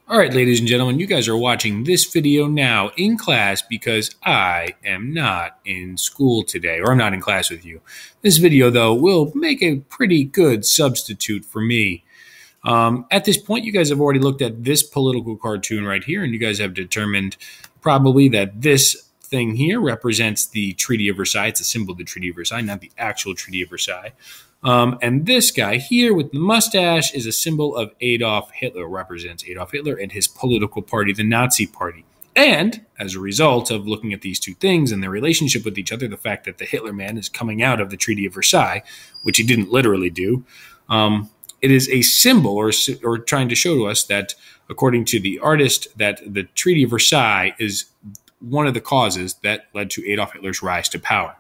All right, ladies and gentlemen, you guys are watching this video now in class because I am not in school today, or I'm not in class with you. This video, though, will make a pretty good substitute for me. At this point, you guys have already looked at this political cartoon right here, and you guys have determined probably that this thing here represents the Treaty of Versailles. It's a symbol of the Treaty of Versailles, not the actual Treaty of Versailles. And this guy here with the mustache is a symbol of Adolf Hitler, represents Adolf Hitler and his political party, the Nazi Party. And as a result of looking at these two things and their relationship with each other, the fact that the Hitler man is coming out of the Treaty of Versailles, which he didn't literally do, it is a symbol or trying to show to us that, according to the artist, that the Treaty of Versailles is one of the causes that led to Adolf Hitler's rise to power.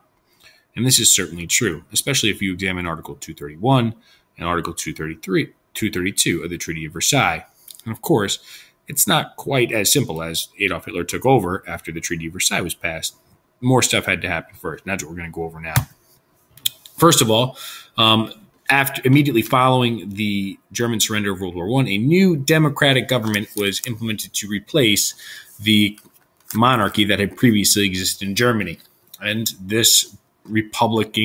And this is certainly true, especially if you examine Article 231 and Article 232 of the Treaty of Versailles. And of course, it's not quite as simple as Adolf Hitler took over after the Treaty of Versailles was passed. More stuff had to happen first, and that's what we're going to go over now. First of all, immediately following the German surrender of World War I, a new democratic government was implemented to replace the monarchy that had previously existed in Germany. And this republic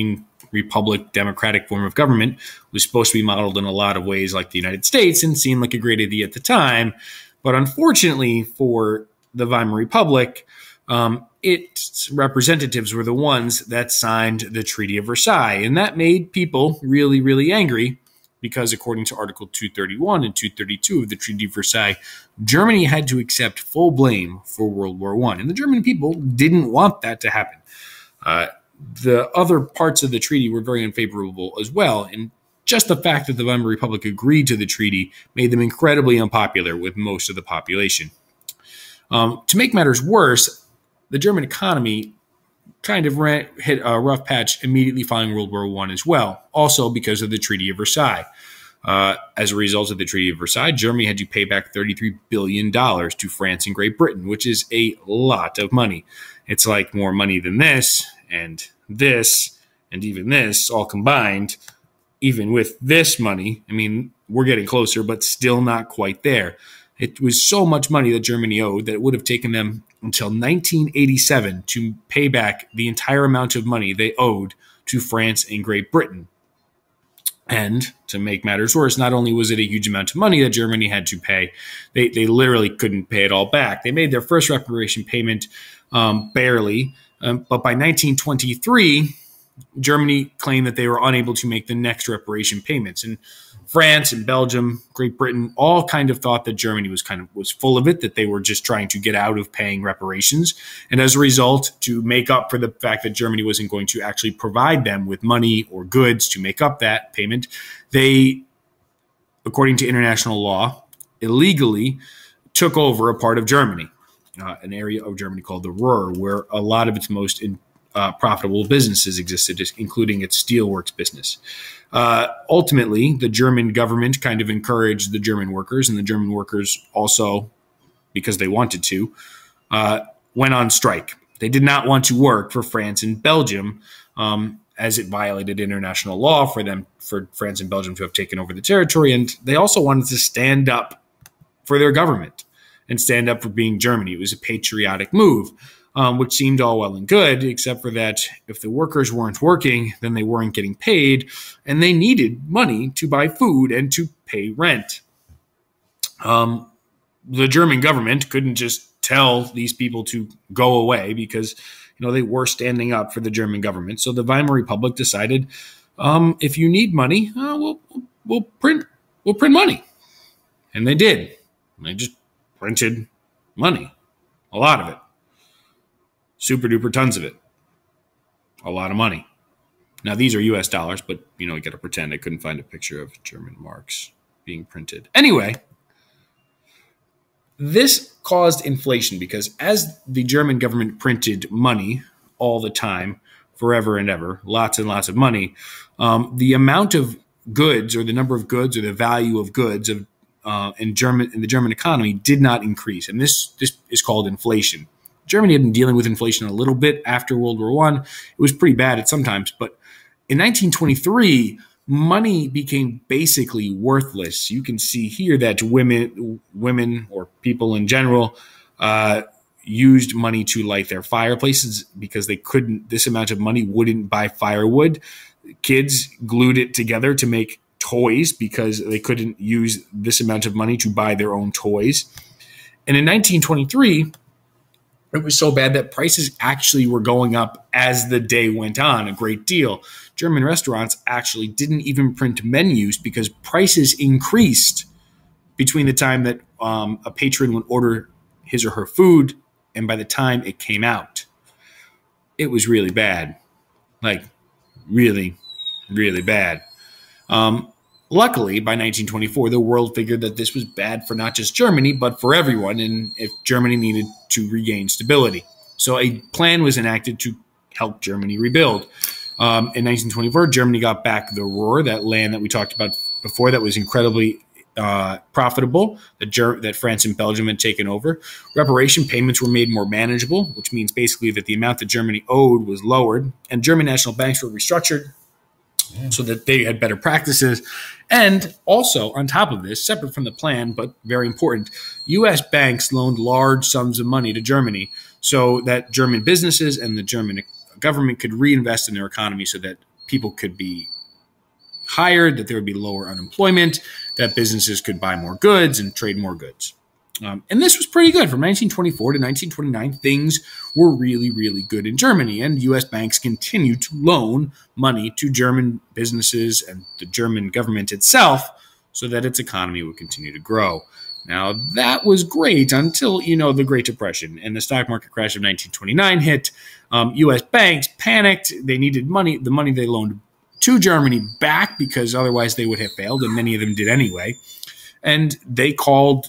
democratic form of government was supposed to be modeled in a lot of ways like the United States and seemed like a great idea at the time. But unfortunately for the Weimar Republic, its representatives were the ones that signed the Treaty of Versailles. And that made people really, really angry because according to Article 231 and 232 of the Treaty of Versailles, Germany had to accept full blame for World War I. And the German people didn't want that to happen. The other parts of the treaty were very unfavorable as well, and just the fact that the Weimar Republic agreed to the treaty made them incredibly unpopular with most of the population. To make matters worse, the German economy kind of hit a rough patch immediately following World War I as well, also because of the Treaty of Versailles. As a result of the Treaty of Versailles, Germany had to pay back $33 billion to France and Great Britain, which is a lot of money. It's like more money than this, and even this, all combined. Even with this money, I mean, we're getting closer, but still not quite there. It was so much money that Germany owed that it would have taken them until 1987 to pay back the entire amount of money they owed to France and Great Britain. And to make matters worse, not only was it a huge amount of money that Germany had to pay, they literally couldn't pay it all back. They made their first reparation payment barely, but by 1923, Germany claimed that they were unable to make the next reparation payments. And France and Belgium, Great Britain, all kind of thought that Germany was full of it, that they were just trying to get out of paying reparations. And as a result, to make up for the fact that Germany wasn't going to actually provide them with money or goods to make up that payment, they, according to international law, illegally took over a part of Germany, an area of Germany called the Ruhr, where a lot of its most profitable businesses existed, including its steelworks business. Ultimately, the German government kind of encouraged the German workers, and the German workers also, because they wanted to, went on strike. They did not want to work for France and Belgium, as it violated international law for France and Belgium to have taken over the territory. And they also wanted to stand up for their government and stand up for being Germany. It was a patriotic move. Which seemed all well and good, except for that if the workers weren't working, then they weren't getting paid, and they needed money to buy food and to pay rent. The German government couldn't just tell these people to go away because, they were standing up for the German government. So the Weimar Republic decided, if you need money, we'll print money, and they did. They just printed money, a lot of it. Super duper tons of it. A lot of money. Now, these are US dollars, but, you got to pretend I couldn't find a picture of German marks being printed. Anyway, this caused inflation because as the German government printed money all the time, forever and ever, lots and lots of money, the amount of goods or the number of goods or the value of goods in the German economy did not increase. And this is called inflation. Germany had been dealing with inflation a little bit after World War I. It was pretty bad at sometimes, but in 1923, money became basically worthless. You can see here that women or people in general used money to light their fireplaces because they couldn't. This amount of money wouldn't buy firewood. Kids glued it together to make toys because they couldn't use this amount of money to buy their own toys. And in 1923, it was so bad that prices actually were going up as the day went on a great deal. German restaurants actually didn't even print menus because prices increased between the time that a patron would order his or her food and by the time it came out. It was really bad. Like, really, really bad. Luckily, by 1924, the world figured that this was bad for not just Germany, but for everyone, and if Germany needed to regain stability. So a plan was enacted to help Germany rebuild. In 1924, Germany got back the Ruhr, that land that we talked about before that was incredibly profitable, that France and Belgium had taken over. Reparation payments were made more manageable, which means basically that the amount that Germany owed was lowered, and German national banks were restructured so that they had better practices. And also, on top of this, separate from the plan, but very important, U.S. banks loaned large sums of money to Germany so that German businesses and the German government could reinvest in their economy so that people could be hired, that there would be lower unemployment, that businesses could buy more goods and trade more goods. And this was pretty good. From 1924 to 1929, things were really, really good in Germany, and U.S. banks continued to loan money to German businesses and the German government itself so that its economy would continue to grow. Now, that was great until, the Great Depression and the stock market crash of 1929 hit. U.S. banks panicked. They needed money, the money they loaned to Germany back because otherwise they would have failed, and many of them did anyway. And they called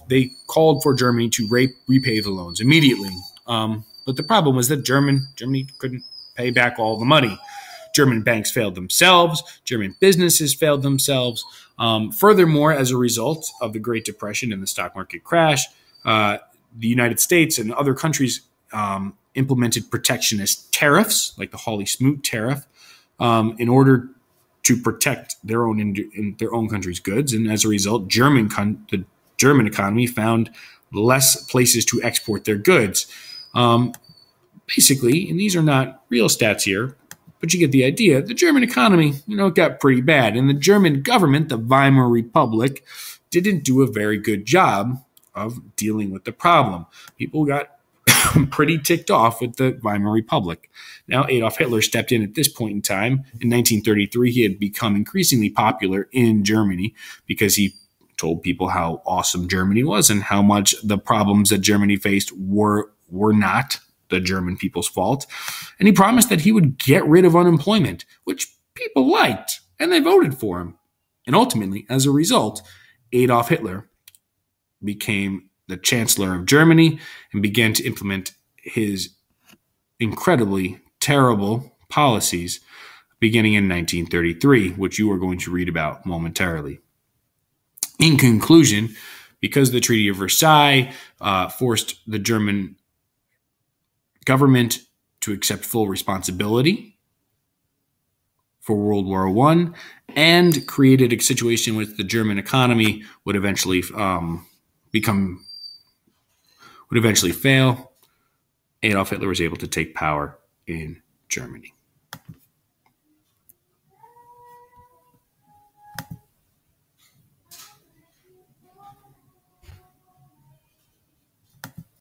for Germany to repay the loans immediately. But the problem was that Germany couldn't pay back all the money. German banks failed themselves. German businesses failed themselves. Furthermore, as a result of the Great Depression and the stock market crash, the United States and other countries implemented protectionist tariffs, like the Hawley-Smoot tariff, in order to protect their own country's goods, and as a result, the German economy found less places to export their goods. Basically, and these are not real stats here, but you get the idea. The German economy, got pretty bad, and the German government, the Weimar Republic, didn't do a very good job of dealing with the problem. People got pretty ticked off with the Weimar Republic. Now, Adolf Hitler stepped in at this point in time. In 1933, he had become increasingly popular in Germany because he told people how awesome Germany was and how much the problems that Germany faced were not the German people's fault. And he promised that he would get rid of unemployment, which people liked, and they voted for him. And ultimately, as a result, Adolf Hitler became the Chancellor of Germany and began to implement his incredibly terrible policies beginning in 1933, which you are going to read about momentarily. In conclusion, because the Treaty of Versailles forced the German government to accept full responsibility for World War I and created a situation where the German economy would eventually fail, Adolf Hitler was able to take power in Germany.